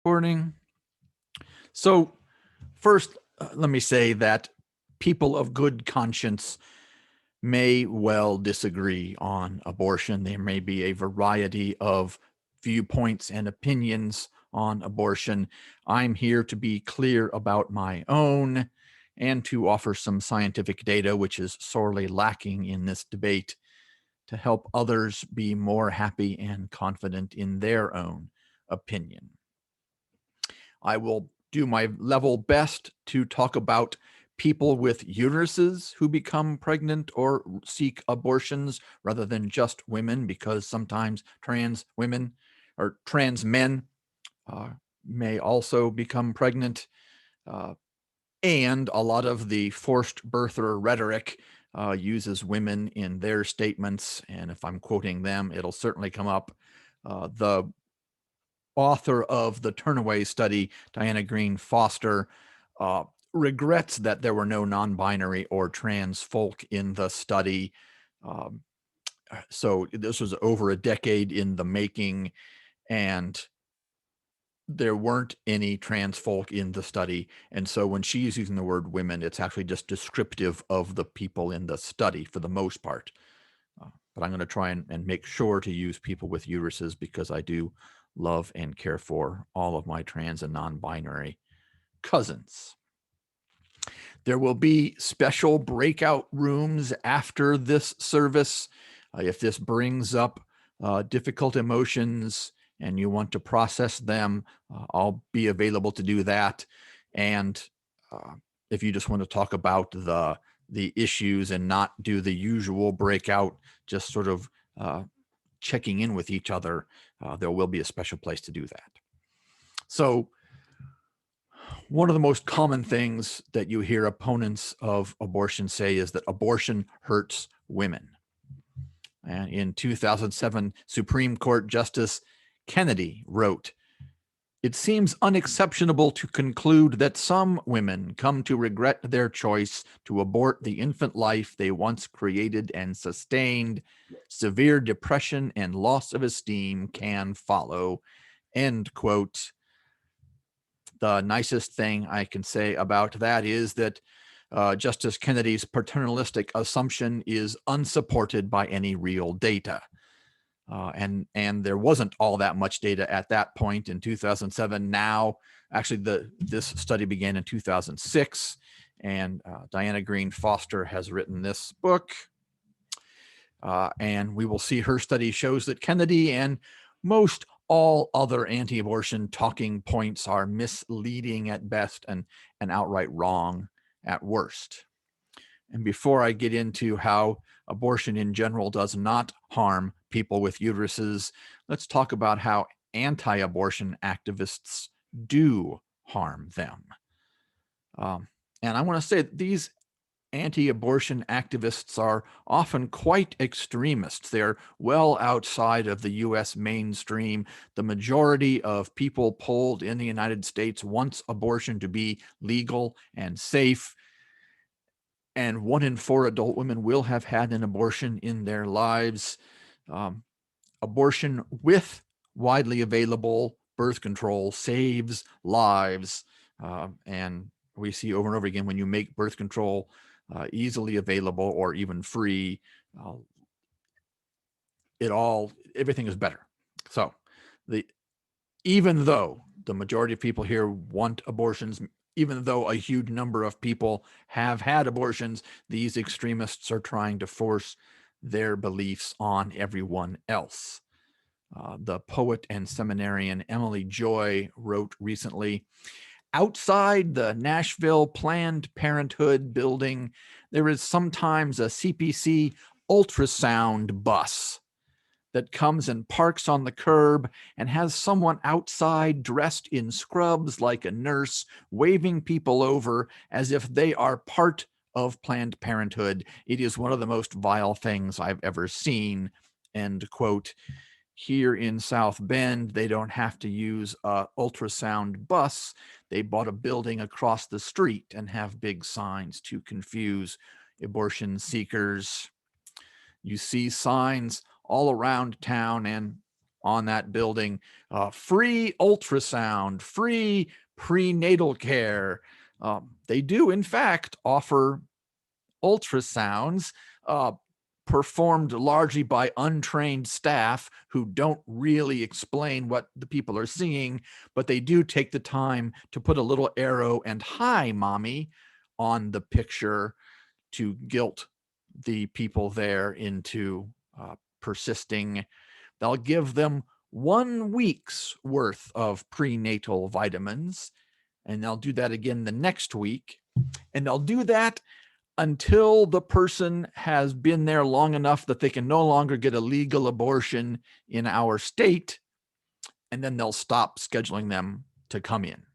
Recording. So first, let me say that people of good conscience may well disagree on abortion. There may be a variety of viewpoints and opinions on abortion. I'm here to be clear about my own and to offer some scientific data, which is sorely lacking in this debate, to help others be more happy and confident in their own opinion. I will do my level best to talk about people with uteruses who become pregnant or seek abortions rather than just women, because sometimes trans women or trans men may also become pregnant. And a lot of the forced birther rhetoric uses women in their statements. And if I'm quoting them, it'll certainly come up. The author of the Turnaway study, Diana Greene Foster, regrets that there were no non-binary or trans folk in the study. So this was over a decade in the making, and there weren't any trans folk in the study. And so when she's using the word women, it's actually just descriptive of the people in the study for the most part. But I'm going to try and make sure to use people with uteruses because I do love and care for all of my trans and non-binary cousins. There will be special breakout rooms after this service. If this brings up difficult emotions and you want to process them, I'll be available to do that. And if you just want to talk about the issues and not do the usual breakout, just sort of checking in with each other, there will be a special place to do that. So one of the most common things that you hear opponents of abortion say is that abortion hurts women. And in 2007, Supreme Court Justice Kennedy wrote, "It seems unexceptionable to conclude that some women come to regret their choice to abort the infant life they once created and sustained. Severe depression and loss of esteem can follow." End quote. The nicest thing I can say about that is that Justice Kennedy's paternalistic assumption is unsupported by any real data. And there wasn't all that much data at that point in 2007. Now, actually, this study began in 2006, and Diana Greene Foster has written this book. And we will see her study shows that Kennedy and most all other anti-abortion talking points are misleading at best and outright wrong at worst. And before I get into how abortion in general does not harm people with uteruses, let's talk about how anti-abortion activists do harm them. And I want to say that these anti-abortion activists are often quite extremists. They're well outside of the US mainstream. The majority of people polled in the United States wants abortion to be legal and safe. And 1 in 4 adult women will have had an abortion in their lives. Abortion with widely available birth control saves lives. And we see over and over again, when you make birth control easily available or even free, everything is better. So even though the majority of people here want abortions, even though a huge number of people have had abortions, these extremists are trying to force their beliefs on everyone else. The poet and seminarian Emily Joy wrote recently, "Outside the Nashville Planned Parenthood building, there is sometimes a CPC ultrasound bus that comes and parks on the curb and has someone outside dressed in scrubs like a nurse, waving people over as if they are part of Planned Parenthood. It is one of the most vile things I've ever seen." End quote. Here in South Bend, they don't have to use an ultrasound bus. They bought a building across the street and have big signs to confuse abortion seekers. You see signs all around town, and on that building, free ultrasound, free prenatal care. They do, in fact, offer ultrasounds performed largely by untrained staff who don't really explain what the people are seeing, but they do take the time to put a little arrow and "Hi, mommy" on the picture to guilt the people there into persisting. They'll give them 1 week's worth of prenatal vitamins, and they'll do that again the next week. And they'll do that until the person has been there long enough that they can no longer get a legal abortion in our state, and then they'll stop scheduling them to come in.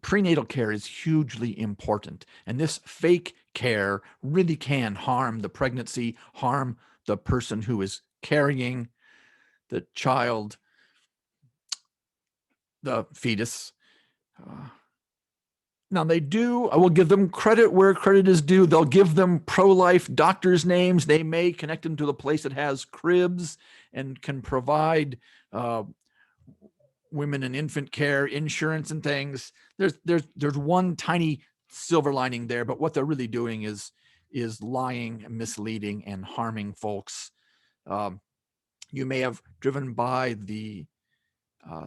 Prenatal care is hugely important, and this fake care really can harm the pregnancy, harm the person who is carrying the child, the fetus. Now they do, I will give them credit where credit is due. They'll give them pro-life doctors' names. They may connect them to the place that has cribs and can provide women and infant care insurance and things. There's one tiny silver lining there, but what they're really doing is lying, misleading, and harming folks. You may have driven by the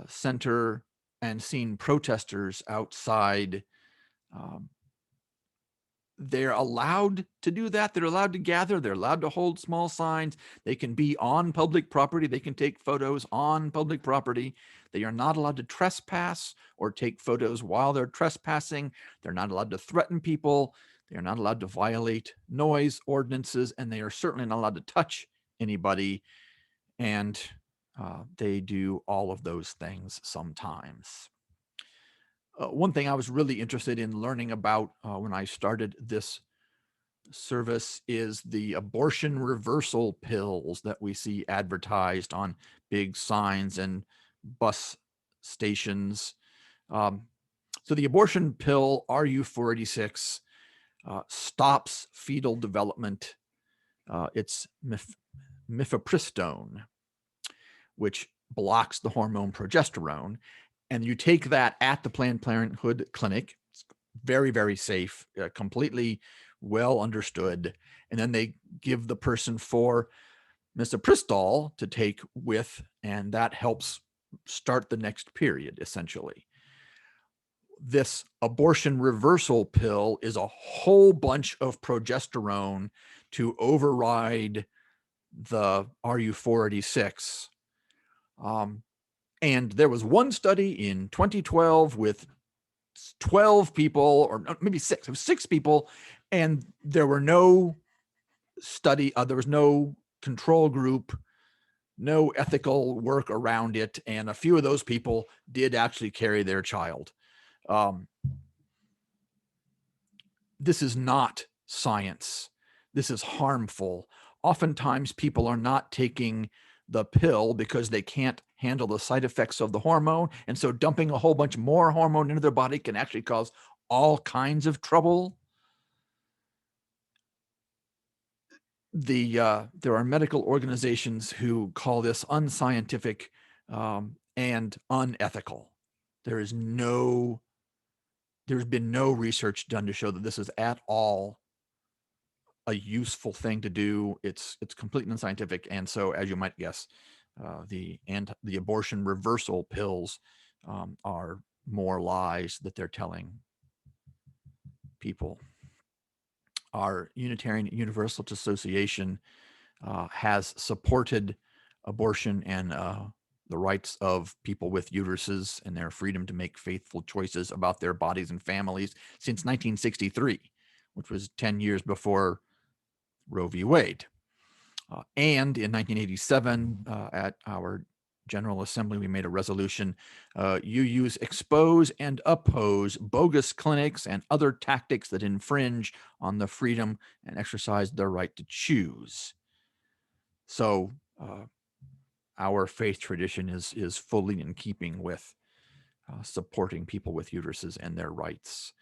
center and seen protesters outside. They're allowed to do that. They're allowed to gather. They're allowed to hold small signs. They can be on public property. They can take photos on public property. They are not allowed to trespass or take photos while they're trespassing. They're not allowed to threaten people. They are not allowed to violate noise ordinances, and they are certainly not allowed to touch anybody. And they do all of those things sometimes. One thing I was really interested in learning about when I started this service is the abortion reversal pills that we see advertised on big signs and bus stations. So the abortion pill RU486 stops fetal development. It's mifepristone, which blocks the hormone progesterone. And you take that at the Planned Parenthood clinic. It's very, very safe, completely well understood. And then they give the person for misoprostol to take with, and that helps start the next period, essentially. This abortion reversal pill is a whole bunch of progesterone to override the RU486. And there was one study in 2012 with 12 people, or maybe 6. It was 6 people, and there were no there was no control group, no ethical work around it, and a few of those people did actually carry their child. This is not science. This is harmful. Oftentimes, people are not taking the pill because they can't handle the side effects of the hormone. And so dumping a whole bunch more hormone into their body can actually cause all kinds of trouble. There are medical organizations who call this unscientific and unethical. There's been no research done to show that this is at all a useful thing to do. It's completely unscientific. And so, as you might guess, the abortion reversal pills are more lies that they're telling people. Our Unitarian Universalist Association has supported abortion and the rights of people with uteruses and their freedom to make faithful choices about their bodies and families since 1963, which was 10 years before Roe v. Wade. And in 1987, at our General Assembly, we made a resolution. UUs expose and oppose bogus clinics and other tactics that infringe on the freedom and exercise their right to choose. So our faith tradition is fully in keeping with supporting people with uteruses and their rights.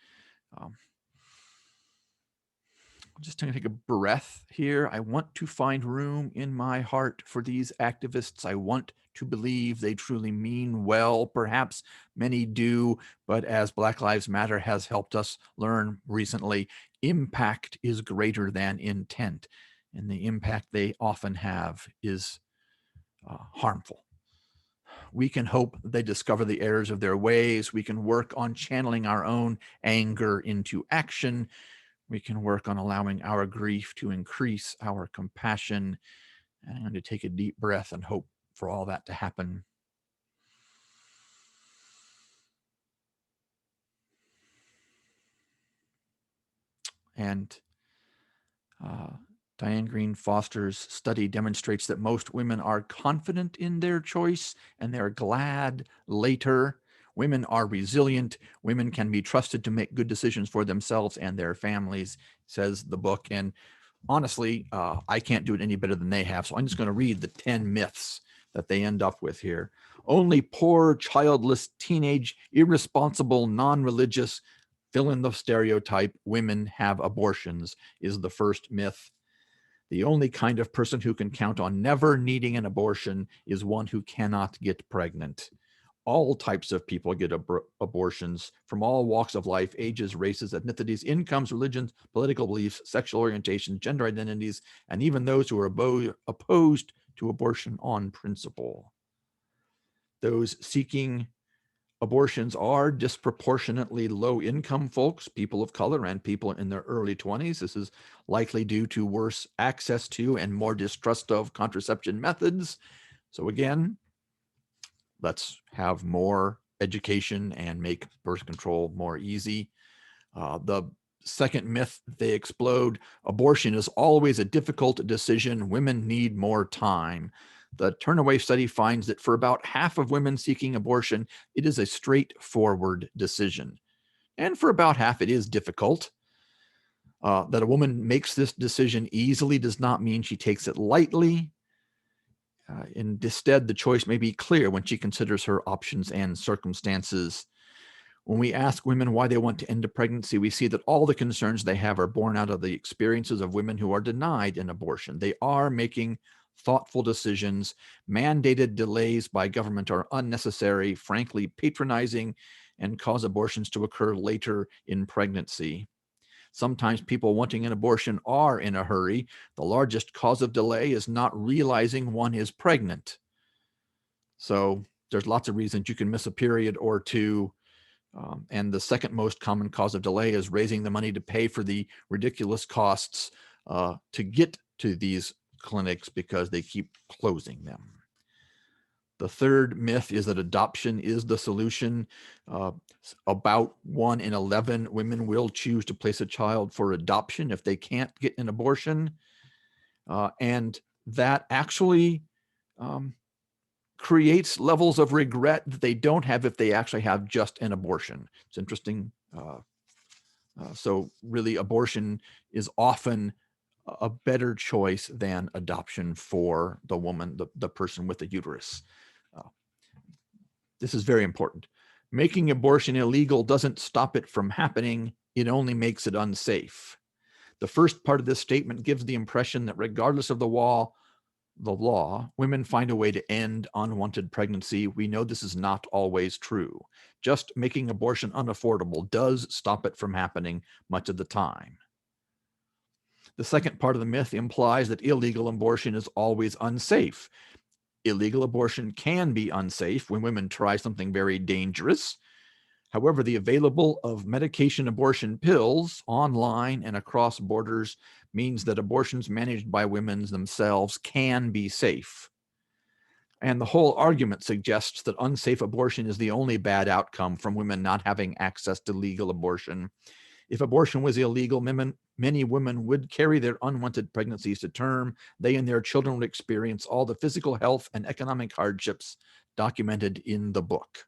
Just going to take a breath here. I want to find room in my heart for these activists. I want to believe they truly mean well. Perhaps many do, but as Black Lives Matter has helped us learn recently, impact is greater than intent, and the impact they often have is harmful. We can hope they discover the errors of their ways. We can work on channeling our own anger into action. We can work on allowing our grief to increase our compassion. And I'm going to take a deep breath and hope for all that to happen. And Diana Greene Foster's study demonstrates that most women are confident in their choice and they're glad later. Women are resilient. Women can be trusted to make good decisions for themselves and their families, says the book. And honestly, I can't do it any better than they have. So I'm just going to read the 10 myths that they end up with here. Only poor, childless, teenage, irresponsible, non-religious, fill in the stereotype, women have abortions is the first myth. The only kind of person who can count on never needing an abortion is one who cannot get pregnant. All types of people get abortions from all walks of life, ages, races, ethnicities, incomes, religions, political beliefs, sexual orientation, gender identities, and even those who are opposed to abortion on principle. Those seeking abortions are disproportionately low-income folks, people of color, and people in their early 20s. This is likely due to worse access to and more distrust of contraception methods. So again, let's have more education and make birth control more easy. The second myth they explode, abortion is always a difficult decision. Women need more time. The Turnaway study finds that for about half of women seeking abortion, it is a straightforward decision. And for about half, it is difficult. That a woman makes this decision easily does not mean she takes it lightly. Instead, the choice may be clear when she considers her options and circumstances. When we ask women why they want to end a pregnancy, we see that all the concerns they have are born out of the experiences of women who are denied an abortion. They are making thoughtful decisions. Mandated delays by government are unnecessary, frankly patronizing, and cause abortions to occur later in pregnancy. Sometimes people wanting an abortion are in a hurry. The largest cause of delay is not realizing one is pregnant. So there's lots of reasons you can miss a period or two. And the second most common cause of delay is raising the money to pay for the ridiculous costs to get to these clinics because they keep closing them. The third myth is that adoption is the solution. About 1 in 11 women will choose to place a child for adoption if they can't get an abortion. And that actually creates levels of regret that they don't have if they actually have just an abortion. It's interesting. So really, abortion is often a better choice than adoption for the woman, the person with the uterus. This is very important. Making abortion illegal doesn't stop it from happening. It only makes it unsafe. The first part of this statement gives the impression that regardless of the law, women find a way to end unwanted pregnancy. We know this is not always true. Just making abortion unaffordable does stop it from happening much of the time. The second part of the myth implies that illegal abortion is always unsafe. Illegal abortion can be unsafe when women try something very dangerous. However, the available of medication abortion pills online and across borders means that abortions managed by women themselves can be safe. And the whole argument suggests that unsafe abortion is the only bad outcome from women not having access to legal abortion. If abortion was illegal, many women would carry their unwanted pregnancies to term. They and their children would experience all the physical health and economic hardships documented in the book.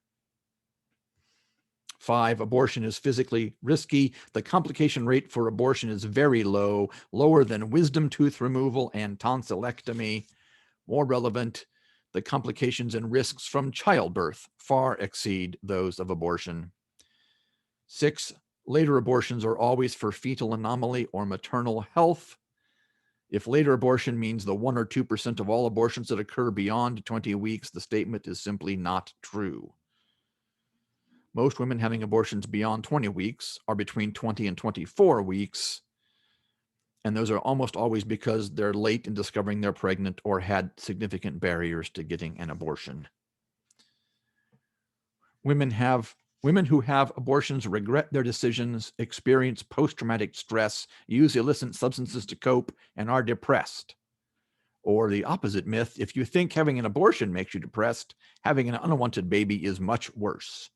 5, abortion is physically risky. The complication rate for abortion is very low, lower than wisdom tooth removal and tonsillectomy. More relevant, the complications and risks from childbirth far exceed those of abortion. 6, Later abortions are always for fetal anomaly or maternal health. If later abortion means the 1 or 2% of all abortions that occur beyond 20 weeks, the statement is simply not true. Most women having abortions beyond 20 weeks are between 20 and 24 weeks, and those are almost always because they're late in discovering they're pregnant or had significant barriers to getting an abortion. Women who have abortions regret their decisions, experience post-traumatic stress, use illicit substances to cope, and are depressed. Or the opposite myth, if you think having an abortion makes you depressed, having an unwanted baby is much worse.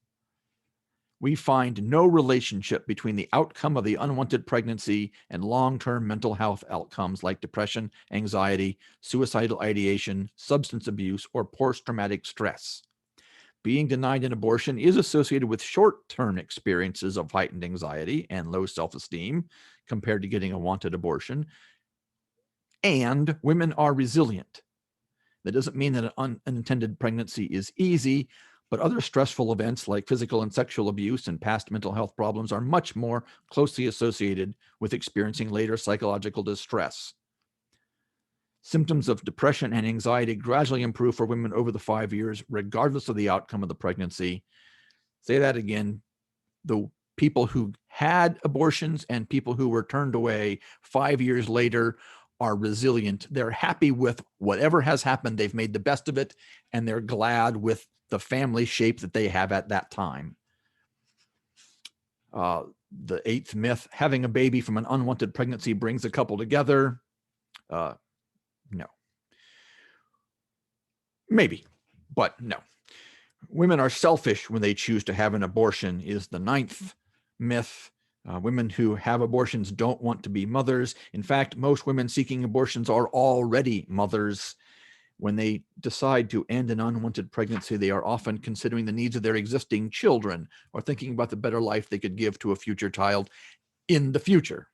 We find no relationship between the outcome of the unwanted pregnancy and long-term mental health outcomes like depression, anxiety, suicidal ideation, substance abuse, or post-traumatic stress. Being denied an abortion is associated with short-term experiences of heightened anxiety and low self-esteem compared to getting a wanted abortion. And women are resilient. That doesn't mean that an unintended pregnancy is easy, but other stressful events like physical and sexual abuse and past mental health problems are much more closely associated with experiencing later psychological distress. Symptoms of depression and anxiety gradually improve for women over the 5 years, regardless of the outcome of the pregnancy. Say that again. The people who had abortions and people who were turned away 5 years later are resilient. They're happy with whatever has happened. They've made the best of it, and they're glad with the family shape that they have at that time. The eighth myth, having a baby from an unwanted pregnancy brings a couple together. No. Maybe, but no. Women are selfish when they choose to have an abortion is the ninth myth. Women who have abortions don't want to be mothers. In fact, most women seeking abortions are already mothers. When they decide to end an unwanted pregnancy, they are often considering the needs of their existing children or thinking about the better life they could give to a future child in the future.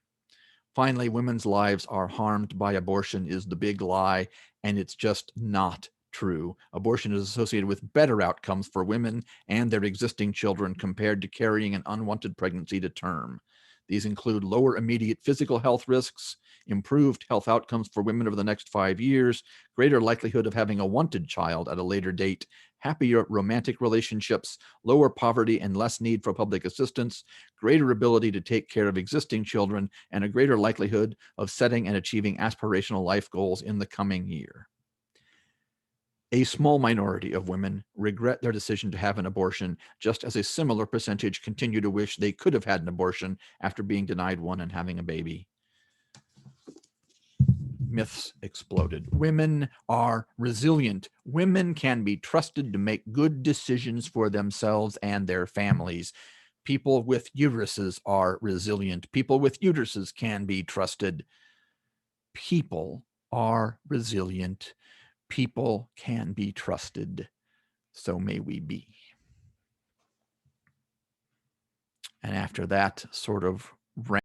Finally, women's lives are harmed by abortion is the big lie, and it's just not true. Abortion is associated with better outcomes for women and their existing children compared to carrying an unwanted pregnancy to term. These include lower immediate physical health risks, improved health outcomes for women over the next 5 years, greater likelihood of having a wanted child at a later date, happier romantic relationships, lower poverty and less need for public assistance, greater ability to take care of existing children, and a greater likelihood of setting and achieving aspirational life goals in the coming year. A small minority of women regret their decision to have an abortion, just as a similar percentage continue to wish they could have had an abortion after being denied one and having a baby. Myths exploded. Women are resilient. Women can be trusted to make good decisions for themselves and their families. People with uteruses are resilient. People with uteruses can be trusted. People are resilient. People can be trusted. So may we be. And after that sort of